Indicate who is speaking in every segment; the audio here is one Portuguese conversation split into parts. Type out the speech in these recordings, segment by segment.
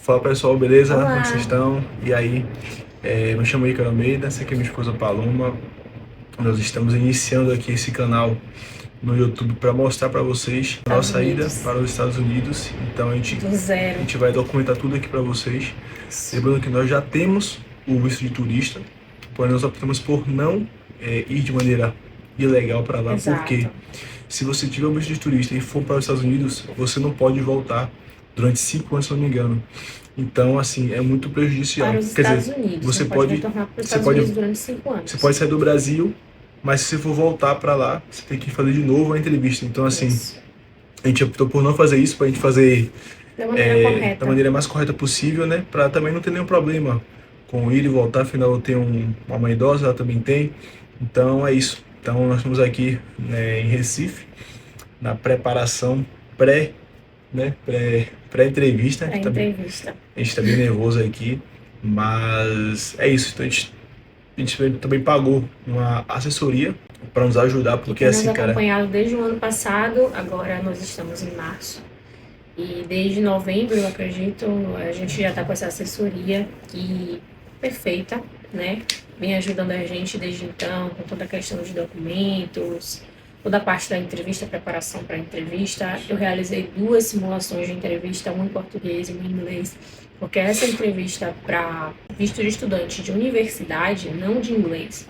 Speaker 1: Fala pessoal, beleza? Como é
Speaker 2: Olá,
Speaker 1: que vocês estão? E aí, me chamo Ícaro Almeida, essa aqui é minha esposa Paloma. Nós estamos iniciando aqui esse canal no YouTube para mostrar para vocês a
Speaker 2: Estados
Speaker 1: nossa ida
Speaker 2: Unidos,
Speaker 1: para os Estados Unidos. Então a gente,
Speaker 2: do
Speaker 1: a
Speaker 2: zero.
Speaker 1: gente vai documentar tudo aqui para vocês. Lembrando que nós já temos o visto de turista, porém nós optamos por não ir de maneira ilegal para lá, porque
Speaker 2: Exato.
Speaker 1: se você tiver o visto de turista e for para os Estados Unidos, você não pode voltar durante 5 anos, se não me engano. Então, assim, é muito prejudicial.
Speaker 2: Para os
Speaker 1: Quer
Speaker 2: Estados
Speaker 1: dizer,
Speaker 2: Unidos.
Speaker 1: você
Speaker 2: Não pode
Speaker 1: pode,
Speaker 2: retornar para os
Speaker 1: você
Speaker 2: Estados
Speaker 1: pode,
Speaker 2: Unidos durante 5 anos.
Speaker 1: você pode sair do Brasil, mas se você for voltar para lá, você tem que fazer de novo a entrevista. Então, assim,
Speaker 2: Isso.
Speaker 1: a gente optou por não fazer isso, para a gente fazer
Speaker 2: Da maneira
Speaker 1: da
Speaker 2: correta.
Speaker 1: maneira mais correta possível, né? Para também não ter nenhum problema com ir e voltar. Afinal, eu tenho uma mãe idosa, ela também tem. Então, é isso. Então, nós estamos aqui, né, em Recife, na preparação pré, né, pré-entrevista.
Speaker 2: A entrevista.
Speaker 1: A gente tá bem nervoso aqui, mas é isso. Então a gente também pagou uma assessoria para nos ajudar,
Speaker 2: E
Speaker 1: porque
Speaker 2: tem nos
Speaker 1: assim, cara,
Speaker 2: acompanhado desde o ano passado, agora nós estamos em março. E desde novembro, eu acredito, a gente já está com essa assessoria que perfeita, né? Vem ajudando a gente desde então, com toda a questão de documentos, toda a parte da entrevista, preparação para a entrevista. Eu realizei 2 simulações de entrevista, uma em português e uma em inglês, porque essa entrevista para visto de estudante de universidade, não de inglês,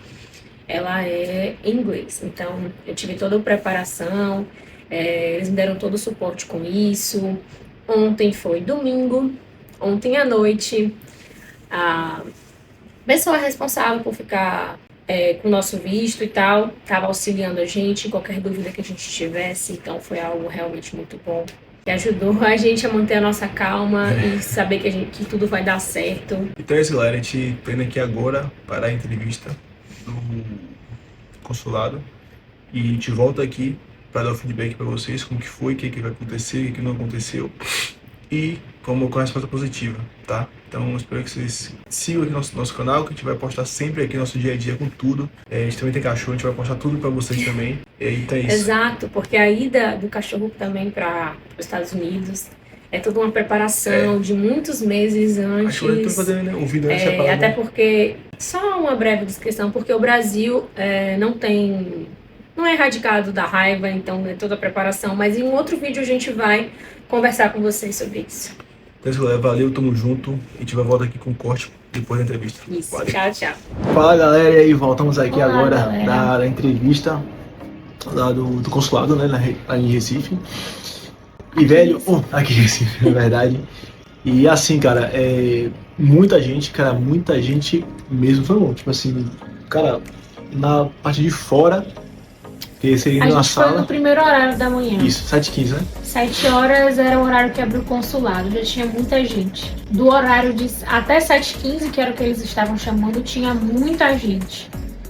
Speaker 2: ela é em inglês. Então, eu tive toda a preparação, eles me deram todo o suporte com isso. Ontem foi domingo, ontem à noite, a pessoa responsável por ficar com o nosso visto e tal, estava auxiliando a gente em qualquer dúvida que a gente tivesse, então foi algo realmente muito bom, que ajudou a gente a manter a nossa calma e saber que tudo vai dar certo.
Speaker 1: então é isso, galera. A gente tá indo aqui agora para a entrevista do consulado e a gente volta aqui para dar o feedback para vocês, como que foi, o que vai acontecer, o que não aconteceu e como com a resposta positiva, tá? Então eu espero que vocês sigam aqui nosso canal, que a gente vai postar sempre aqui nosso dia a dia com tudo. A gente também tem cachorro, a gente vai postar tudo para vocês também. E aí tá isso.
Speaker 2: Exato, porque a ida do cachorro também para os Estados Unidos é toda uma preparação de muitos meses
Speaker 1: Acho que eu tô
Speaker 2: antes.
Speaker 1: fazendo, né, um vídeo separado.
Speaker 2: Até porque, só uma breve descrição, porque o Brasil não é erradicado da raiva, então é toda a preparação, mas em um outro vídeo a gente vai conversar com vocês sobre isso.
Speaker 1: Então é isso, galera. Valeu, tamo junto. A gente vai voltar aqui com o corte depois da entrevista.
Speaker 2: Isso,
Speaker 1: Valeu.
Speaker 2: tchau, tchau.
Speaker 1: Fala, galera, e aí voltamos aqui
Speaker 2: Olá,
Speaker 1: agora
Speaker 2: galera.
Speaker 1: da entrevista lá do consulado, né, lá em Recife. E velho, aqui em Recife, na verdade. E assim, cara, muita gente mesmo falou, tipo assim, cara, na parte de fora, que seria
Speaker 2: A
Speaker 1: na
Speaker 2: gente foi no
Speaker 1: sala,
Speaker 2: primeiro horário da manhã.
Speaker 1: isso, 7h15, né?
Speaker 2: 7 horas era o horário que abriu o consulado, já tinha muita gente. Do horário até 7h15, que era o que eles estavam chamando, tinha muita gente.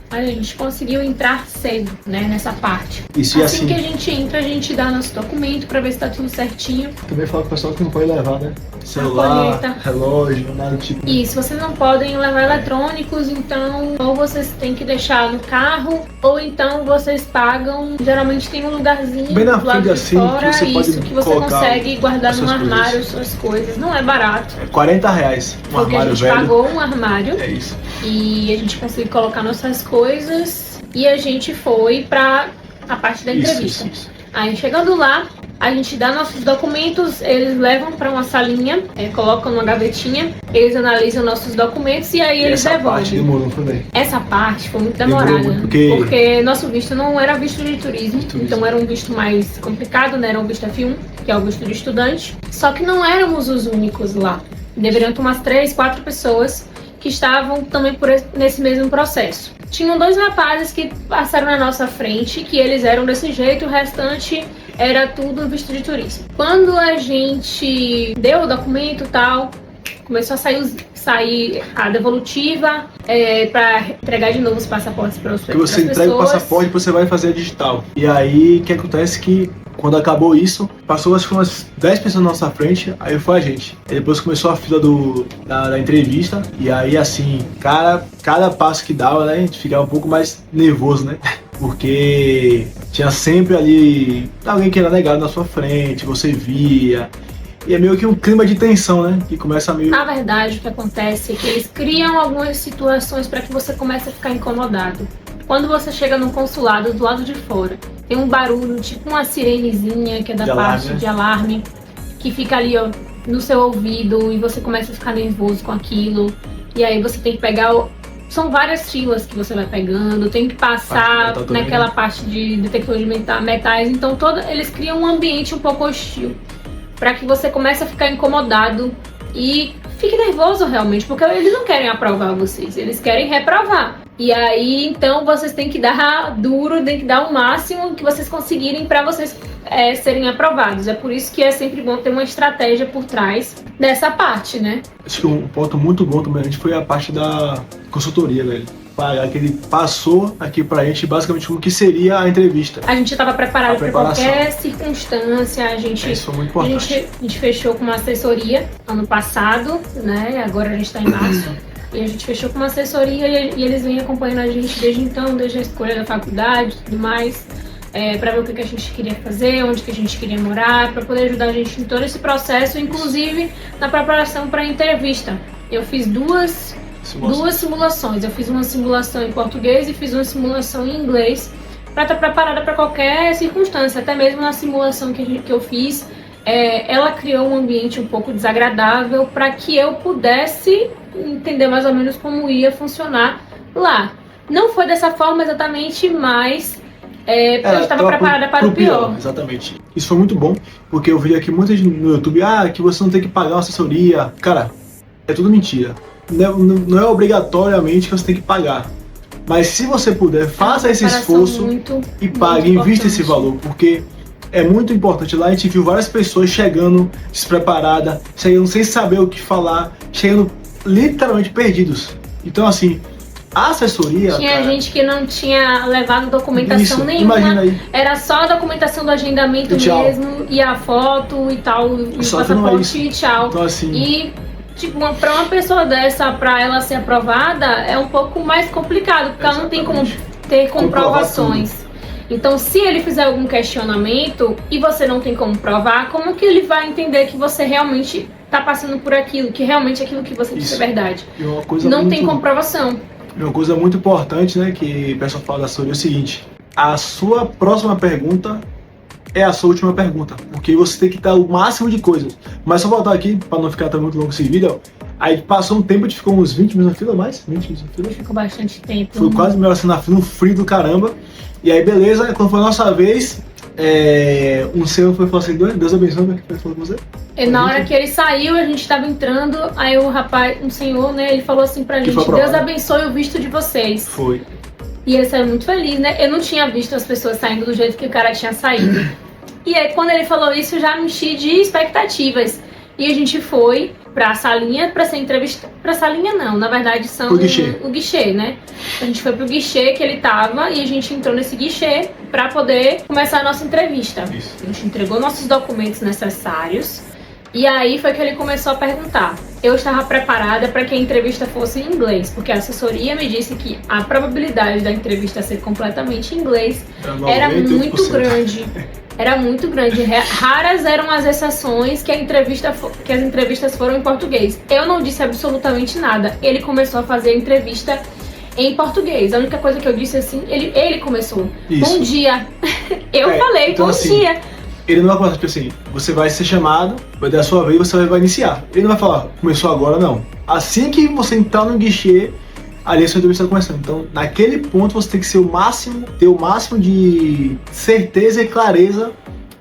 Speaker 2: A gente conseguiu entrar cedo, né, nessa parte.
Speaker 1: Isso, e
Speaker 2: assim
Speaker 1: assim,
Speaker 2: que a gente entra, a gente dá nosso documento pra ver se tá tudo certinho.
Speaker 1: também fala pro pessoal que não pode levar, né? Celular,
Speaker 2: colheita.
Speaker 1: relógio, nada do tipo.
Speaker 2: E se vocês não podem levar eletrônicos, então ou vocês têm que deixar no carro, ou então vocês pagam. Geralmente tem um lugarzinho
Speaker 1: Bem na
Speaker 2: do lado
Speaker 1: frente,
Speaker 2: de
Speaker 1: assim,
Speaker 2: fora,
Speaker 1: que você pode
Speaker 2: isso, que você
Speaker 1: colocar
Speaker 2: consegue guardar
Speaker 1: as
Speaker 2: no
Speaker 1: suas coisas.
Speaker 2: armário suas coisas. Não é barato.
Speaker 1: R$40, um
Speaker 2: Porque a
Speaker 1: armário
Speaker 2: gente
Speaker 1: velho.
Speaker 2: pagou um armário
Speaker 1: É isso.
Speaker 2: e a gente conseguiu colocar nossas coisas e a gente foi pra a parte da entrevista.
Speaker 1: Isso.
Speaker 2: Aí chegando lá, a gente dá nossos documentos, eles levam para uma salinha, colocam numa gavetinha, eles analisam nossos documentos e aí eles
Speaker 1: Essa parte
Speaker 2: devolvem.
Speaker 1: demorou também.
Speaker 2: Essa parte foi muito
Speaker 1: Demorou
Speaker 2: demorada,
Speaker 1: muito, porque
Speaker 2: nosso visto não era visto de turismo, então era um visto mais complicado, né? Era um visto F1, que é o visto de estudante. Só que não éramos os únicos lá. Deveriam ter umas 3, 4 pessoas que estavam também nesse mesmo processo. Tinham 2 rapazes que passaram na nossa frente, que eles eram desse jeito, o restante era tudo visto de turismo. Quando a gente deu o documento e tal, começou a sair a devolutiva para entregar de novo os passaportes para as pessoas.
Speaker 1: Porque você entrega o passaporte e você vai fazer a digital. E aí, o que acontece que quando acabou isso, passou acho que umas 10 pessoas na nossa frente, aí foi a gente. Aí depois começou a fila da entrevista, e aí assim, cada passo que dava, né, a gente ficava um pouco mais nervoso, né? Porque tinha sempre ali alguém que era negado na sua frente, você via.
Speaker 3: E é meio que um clima de tensão, né? Que começa meio...
Speaker 2: Na verdade, o que acontece é que eles criam algumas situações para que você comece a ficar incomodado. Quando você chega num consulado do lado de fora, tem um barulho, tipo uma sirenezinha, que é da parte de alarme, que fica ali, ó, no seu ouvido, e você começa a ficar nervoso com aquilo. E aí você tem que pegar... São várias filas que você vai pegando, tem que passar naquela parte de detector de metais. Então eles criam um ambiente um pouco hostil, para que você comece a ficar incomodado e fique nervoso realmente, porque eles não querem aprovar vocês, eles querem reprovar. E aí, então, vocês têm que dar duro, tem que dar o máximo que vocês conseguirem para vocês serem aprovados. É por isso que é sempre bom ter uma estratégia por trás dessa parte, né?
Speaker 3: Acho que um ponto muito bom também foi a parte da consultoria, velho. Que ele passou aqui pra gente basicamente como que seria a entrevista.
Speaker 2: A gente estava preparado para qualquer circunstância.
Speaker 3: Isso foi muito importante.
Speaker 2: A gente fechou com uma assessoria ano passado, né? Agora a gente está em março. E a gente fechou com uma assessoria e eles vêm acompanhando a gente desde então, desde a escolha da faculdade e tudo mais, para ver o que a gente queria fazer, onde que a gente queria morar, para poder ajudar a gente em todo esse processo, inclusive na preparação para a entrevista. Eu fiz duas simulações. Eu fiz uma simulação em português e fiz uma simulação em inglês para estar preparada para qualquer circunstância. Até mesmo na simulação que eu fiz, ela criou um ambiente um pouco desagradável para que eu pudesse entender mais ou menos como ia funcionar lá. Não foi dessa forma exatamente, mas eu estava preparada para o pior.
Speaker 3: Exatamente. Isso foi muito bom, porque eu vi aqui muita gente no YouTube, que você não tem que pagar uma assessoria. Cara, é tudo mentira. Não é obrigatoriamente que você tem que pagar. Mas se você puder, faça esse esforço e pague, invista esse valor, porque é muito importante. Lá a gente viu várias pessoas chegando despreparada, chegando sem saber o que falar, chegando literalmente perdidos. Então assim, a assessoria...
Speaker 2: Tinha gente que não tinha levado documentação nenhuma.
Speaker 3: Imagina aí.
Speaker 2: Era só a documentação do agendamento mesmo, e a foto e tal, e o passaporte e tchau.
Speaker 3: Então, assim...
Speaker 2: E tipo, para uma pessoa dessa, para ela ser aprovada, é um pouco mais complicado, porque ela não tem como ter comprovações. Então, se ele fizer algum questionamento e você não tem como provar, como que ele vai entender que você realmente está passando por aquilo, que realmente aquilo que você disse é verdade? Não tem comprovação.
Speaker 3: E uma coisa muito importante, né, que o pessoal fala da assessoria é o seguinte: a sua próxima pergunta é a sua última pergunta, porque você tem que dar o máximo de coisas. Mas só voltar aqui, para não ficar tão muito longo esse vídeo, aí passou um tempo, a gente ficou uns 20 minutos na fila, mais? 20 minutos na fila?
Speaker 2: Ficou bastante tempo.
Speaker 3: Foi quase meia hora assim na fila, um frio do caramba. E aí beleza, quando foi a nossa vez, um senhor foi falar assim: Deus abençoe, o que falou com você?
Speaker 2: E na hora que ele saiu, a gente tava entrando, aí o rapaz, um senhor, né, ele falou assim pra gente: Deus abençoe o visto de vocês.
Speaker 3: Foi.
Speaker 2: E ele saiu muito feliz, né? Eu não tinha visto as pessoas saindo do jeito que o cara tinha saído. E aí quando ele falou isso, eu já me enchi de expectativas. E a gente foi pra salinha pra ser entrevistado. Pra salinha não, na verdade são o guichê, né? A gente foi pro guichê que ele tava e a gente entrou nesse guichê pra poder começar a nossa entrevista.
Speaker 3: Isso.
Speaker 2: A gente entregou nossos documentos necessários e aí foi que ele começou a perguntar. Eu estava preparada para que a entrevista fosse em inglês, porque a assessoria me disse que a probabilidade da entrevista ser completamente em inglês era muito grande. Era muito grande. Raras eram as exceções que as entrevistas foram em português. Eu não disse absolutamente nada. Ele começou a fazer a entrevista em português. A única coisa que eu disse assim, ele começou.
Speaker 3: Isso.
Speaker 2: Bom dia. Eu falei,
Speaker 3: então,
Speaker 2: bom dia.
Speaker 3: Ele não vai falar, tipo assim, você vai ser chamado, vai dar a sua vez e você vai iniciar. Ele não vai falar, começou agora, não. Assim que você entrar no guichê, ali a sua entrevista está começando. Então, naquele ponto, você tem que ser ter o máximo de certeza e clareza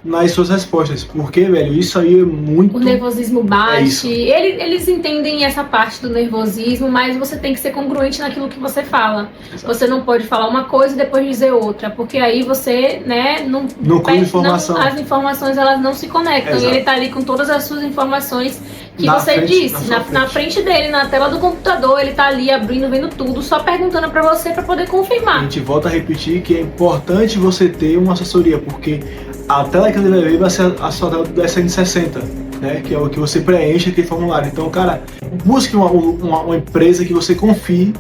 Speaker 3: nas suas respostas. Porque, velho, isso aí é muito...
Speaker 2: O nervosismo bate. Eles entendem essa parte do nervosismo, mas você tem que ser congruente naquilo que você fala. Exato. Você não pode falar uma coisa e depois dizer outra, porque aí você, né, as informações elas não se conectam. Exato. E ele tá ali com todas as suas informações que você disse, na frente dele, na tela do computador, ele tá ali abrindo, vendo tudo, só perguntando pra você pra poder confirmar.
Speaker 3: A gente volta a repetir que é importante você ter uma assessoria, porque a tela que ele vai ver vai ser a sua tela do SN60, né? Que é o que você preenche aquele formulário. Então, cara, busque uma empresa que você confie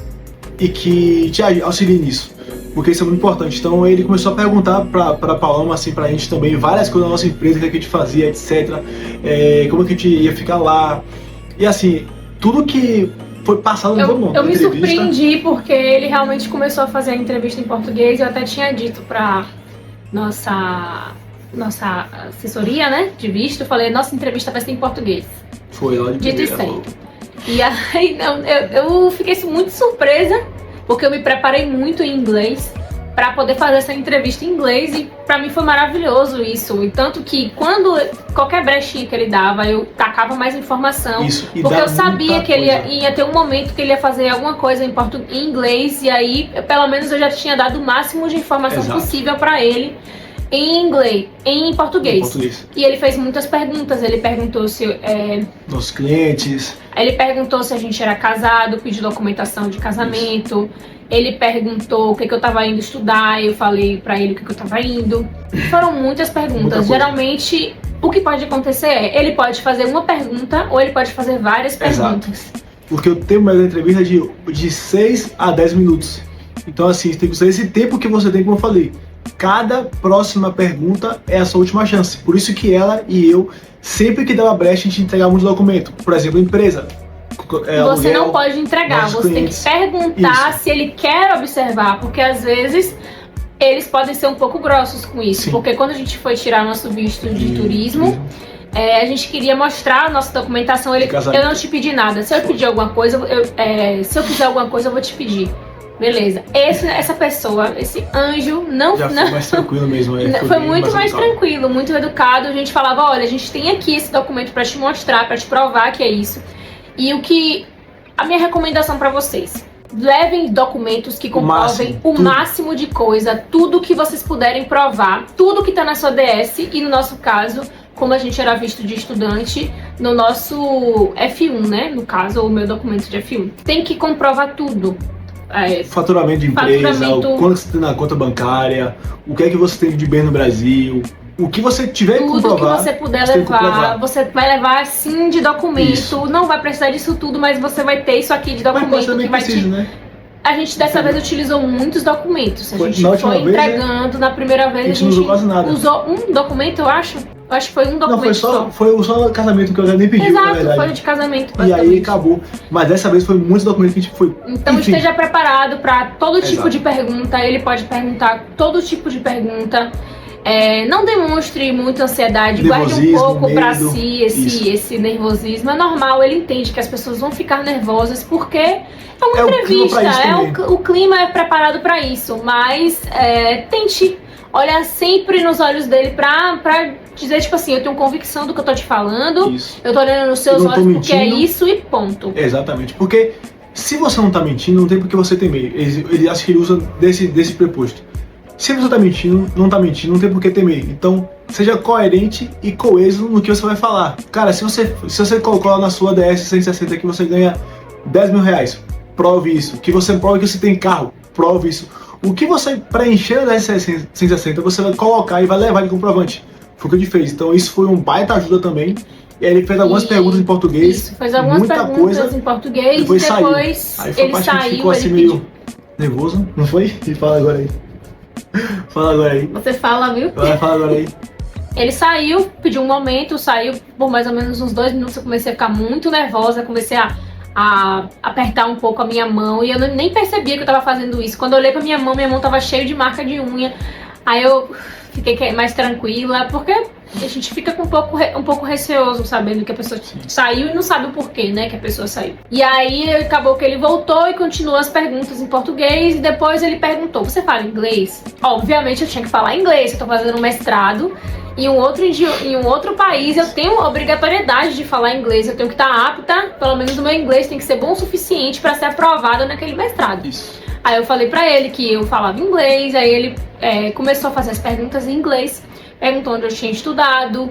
Speaker 3: e que te auxilie nisso. porque isso é muito importante. Então ele começou a perguntar pra Paloma, assim, pra gente também, várias coisas da nossa empresa, o que a gente fazia, etc. Como é que a gente ia ficar lá. E assim, tudo que foi passado no mundo.
Speaker 2: Eu me surpreendi porque ele realmente começou a fazer a entrevista em português. Eu até tinha dito pra nossa assessoria, né, de visto, eu falei, nossa entrevista vai ser em português.
Speaker 3: Foi lá de
Speaker 2: Dito e
Speaker 3: primeira.
Speaker 2: feito. E aí, eu fiquei muito surpresa, porque eu me preparei muito em inglês para poder fazer essa entrevista em inglês, e para mim foi maravilhoso isso. E tanto que quando qualquer brechinha que ele dava, eu tacava mais informação.
Speaker 3: Isso, e
Speaker 2: porque
Speaker 3: dá
Speaker 2: eu sabia
Speaker 3: muita
Speaker 2: que ele
Speaker 3: coisa.
Speaker 2: ia ter um momento que ele ia fazer alguma coisa em inglês, e aí pelo menos eu já tinha dado o máximo de informação
Speaker 3: Exato.
Speaker 2: possível para ele em inglês, em português. E ele fez muitas perguntas. Ele perguntou se
Speaker 3: nossos clientes.
Speaker 2: ele perguntou se a gente era casado, pediu documentação de casamento. Ele perguntou o que eu tava indo estudar, eu falei pra ele o que eu tava indo. Foram muitas perguntas. Geralmente, o que pode acontecer é, ele pode fazer uma pergunta ou ele pode fazer várias perguntas.
Speaker 3: Exato. Porque o tempo da entrevista é de 6 a 10 minutos. Então assim, você tem que usar esse tempo que você tem, como eu falei. Cada próxima pergunta é a sua última chance. Por isso que ela e eu, sempre que dava brecha, a gente entregava muito documento. Por exemplo, empresa.
Speaker 2: Você não pode entregar, você tem que perguntar se ele quer observar, porque às vezes eles podem ser um pouco grossos com isso. Sim. Porque quando a gente foi tirar nosso visto de turismo, a gente queria mostrar a nossa documentação. Eu não te pedi nada. Se eu pedir alguma coisa, se eu quiser alguma coisa, eu vou te pedir. Beleza. Essa pessoa, esse anjo,
Speaker 3: foi mais tranquilo mesmo.
Speaker 2: Foi muito mais tranquilo, muito educado. A gente falava, olha, a gente tem aqui esse documento pra te mostrar, pra te provar que é isso. E a minha recomendação pra vocês, levem documentos que comprovem o máximo de coisa, tudo que vocês puderem provar, tudo que tá na sua DS. E no nosso caso, como a gente era visto de estudante, no nosso F1, né, no caso, o meu documento de F1, tem que comprovar tudo.
Speaker 3: Faturamento de empresa, o quanto você tem na conta bancária, o que é que você tem de bem no Brasil, o que você tiver que comprovar.
Speaker 2: Tudo que você puder levar, você vai levar sim de documento. Isso. Não vai precisar disso tudo, mas você vai ter isso aqui de documento que vai
Speaker 3: né?
Speaker 2: A gente dessa vez utilizou muitos documentos. A gente foi entregando, na primeira vez
Speaker 3: a gente não usou quase nada.
Speaker 2: Usou um documento, eu acho. Eu acho que foi um documento.
Speaker 3: Não, foi só o casamento que eu já nem pedi.
Speaker 2: Exato, foi o de casamento.
Speaker 3: E aí acabou. Mas dessa vez foi muitos documentos que a gente foi.
Speaker 2: Então esteja preparado para todo tipo de pergunta. Ele pode perguntar todo tipo de pergunta. Não demonstre muita ansiedade, guarde um pouco para si esse nervosismo. É normal, ele entende que as pessoas vão ficar nervosas porque é uma entrevista, o clima é preparado para isso. Mas tente olhar sempre nos olhos dele pra dizer, tipo assim, eu tenho convicção do que eu tô te falando, eu tô olhando nos seus olhos porque é isso e ponto.
Speaker 3: Exatamente, porque se você não tá mentindo, não tem por que você temer. Ele acha que ele usa desse preposto. Se você tá mentindo, não tem por que temer. Então, seja coerente e coeso no que você vai falar. Cara, se você colocou lá na sua DS 160 que você ganha 10 mil reais, prove isso. Que você prove que você tem carro, prove isso. O que você preencher da DS 160, você vai colocar e vai levar de comprovante. Foi o que ele fez. Então, isso foi um baita ajuda também. E aí ele fez algumas perguntas em português.
Speaker 2: Isso, fez algumas perguntas em português.
Speaker 3: Depois saiu.
Speaker 2: Aí foi
Speaker 3: ele saiu, ficou assim meio nervoso, não foi? E fala agora aí. Fala agora aí.
Speaker 2: Você fala, viu?
Speaker 3: Fala agora aí.
Speaker 2: Ele saiu, pediu um momento, saiu por mais ou menos uns 2 minutos. Eu comecei a ficar muito nervosa, comecei a apertar um pouco a minha mão. E eu nem percebia que eu tava fazendo isso. Quando eu olhei pra minha mão tava cheia de marca de unha. Aí eu fiquei mais tranquila, porque a gente fica um pouco receoso sabendo que a pessoa saiu e não sabe o porquê, né, que a pessoa saiu. E aí acabou que ele voltou e continuou as perguntas em português, e depois ele perguntou, você fala inglês? Obviamente eu tinha que falar inglês, eu tô fazendo um mestrado em um outro país, eu tenho obrigatoriedade de falar inglês, eu tenho que estar apta, pelo menos o meu inglês tem que ser bom o suficiente para ser aprovado naquele mestrado.
Speaker 3: Isso.
Speaker 2: Aí eu falei pra ele que eu falava inglês, aí ele começou a fazer as perguntas em inglês, perguntou onde eu tinha estudado,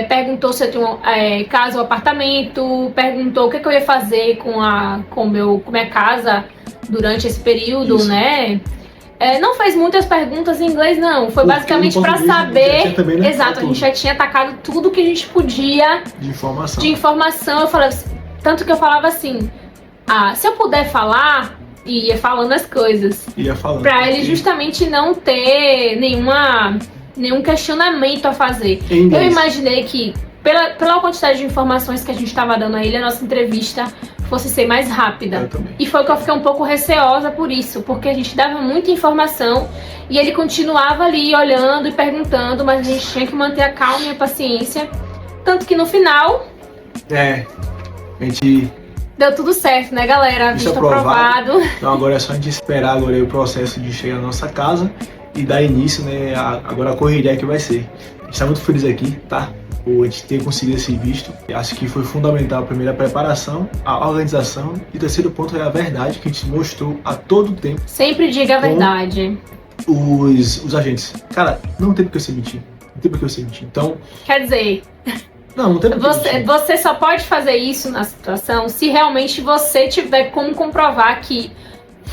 Speaker 2: perguntou se eu tinha casa ou apartamento, perguntou o que eu ia fazer com minha casa durante esse período. Isso. Né? Não fez muitas perguntas em inglês, não. Foi basicamente pra saber. Exato, a gente já tinha atacado tudo que a gente podia de informação. Eu falei, tanto que eu falava assim, se eu puder falar, e ia falando as coisas.
Speaker 3: Ia falando.
Speaker 2: Pra ele justamente não ter nenhum questionamento a fazer.
Speaker 3: Em inglês.
Speaker 2: Eu imaginei que, pela quantidade de informações que a gente estava dando a ele, a nossa entrevista fosse ser mais rápida.
Speaker 3: Eu também.
Speaker 2: E foi que eu fiquei um pouco receosa por isso, porque a gente dava muita informação e ele continuava ali olhando e perguntando, mas a gente tinha que manter a calma e a paciência. Tanto que no final
Speaker 3: A gente
Speaker 2: deu tudo certo, né, galera?
Speaker 3: Visto
Speaker 2: Visto
Speaker 3: aprovado.
Speaker 2: aprovado.
Speaker 3: Então agora é só a gente esperar agora aí o processo de chegar na nossa casa e dar início, né, agora a correria que vai ser. A gente está muito feliz aqui, tá? Por a gente ter conseguido esse visto. Acho que foi fundamental, primeiro, a preparação, a organização e o terceiro ponto é a verdade que a gente mostrou a todo tempo
Speaker 2: Sempre diga a verdade.
Speaker 3: os agentes. Cara, não tem por que você mentir. Não tem por que você mentir. Então,
Speaker 2: Quer dizer,
Speaker 3: não tem por que mentir.
Speaker 2: você só pode fazer isso na situação se realmente você tiver como comprovar que,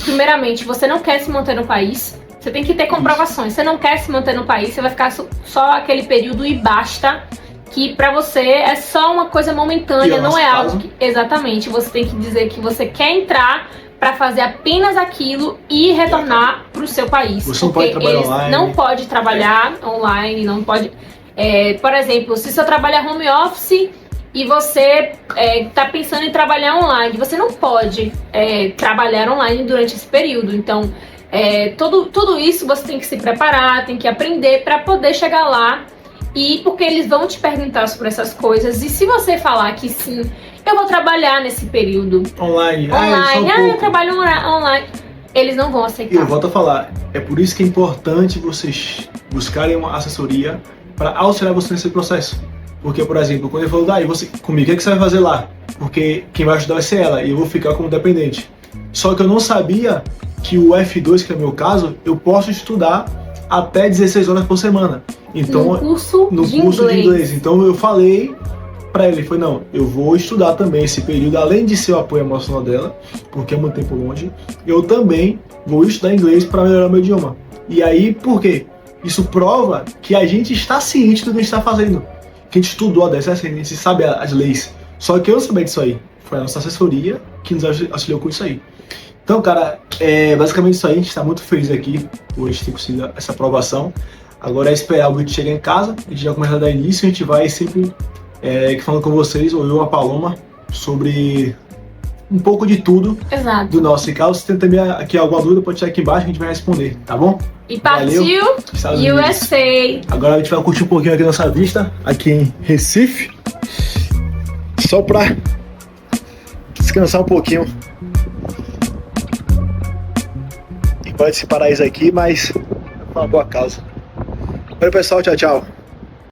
Speaker 2: primeiramente, você não quer se manter no país. Você tem que ter comprovações. Você não quer se manter no país, você vai ficar só aquele período e basta. Que pra você é só uma coisa momentânea, não é algo que... Exatamente, você tem que dizer que você quer entrar pra fazer apenas aquilo e retornar pro seu país.
Speaker 3: Você não pode trabalhar online.
Speaker 2: Não pode trabalhar online, não pode... por exemplo, se seu trabalho é home office e você tá pensando em trabalhar online, você não pode trabalhar online durante esse período. Então, tudo isso você tem que se preparar, tem que aprender pra poder chegar lá. E porque eles vão te perguntar sobre essas coisas. E se você falar que sim, eu vou trabalhar nesse período
Speaker 3: Online,
Speaker 2: eu trabalho online, eles não vão aceitar.
Speaker 3: E eu volto a falar, é por isso que é importante vocês buscarem uma assessoria para auxiliar você nesse processo. Porque, por exemplo, quando ele falou, comigo, o que você vai fazer lá? Porque quem vai ajudar vai ser ela e eu vou ficar como dependente. Só que eu não sabia que o F2, que é o meu caso, eu posso estudar até 16 horas por semana. Então,
Speaker 2: no curso de inglês.
Speaker 3: Então eu falei pra ele, não, eu vou estudar também esse período, além de ser o apoio emocional dela, porque é muito tempo longe, eu também vou estudar inglês para melhorar meu idioma. E aí, por quê? Isso prova que a gente está ciente do que a gente está fazendo. Que a gente estudou a DSS, a gente sabe as leis. Só que eu não sabia disso aí. Foi a nossa assessoria que nos auxiliou com isso aí. Então, cara, basicamente isso aí. A gente está muito feliz aqui por a gente ter conseguido essa aprovação. Agora é esperar o vídeo chegar em casa, a gente já começa a dar início, a gente vai sempre falando com vocês, ou eu ou a Paloma, sobre um pouco de tudo.
Speaker 2: Exato.
Speaker 3: Do nosso caso. Se tem também aqui alguma dúvida, pode deixar aqui embaixo que a gente vai responder, tá bom?
Speaker 2: E partiu USA!
Speaker 3: Agora a gente vai curtir um pouquinho aqui nossa vista, aqui em Recife, só pra descansar um pouquinho. E pode esse paraíso aqui, mas é uma boa causa. Oi pessoal, tchau, tchau.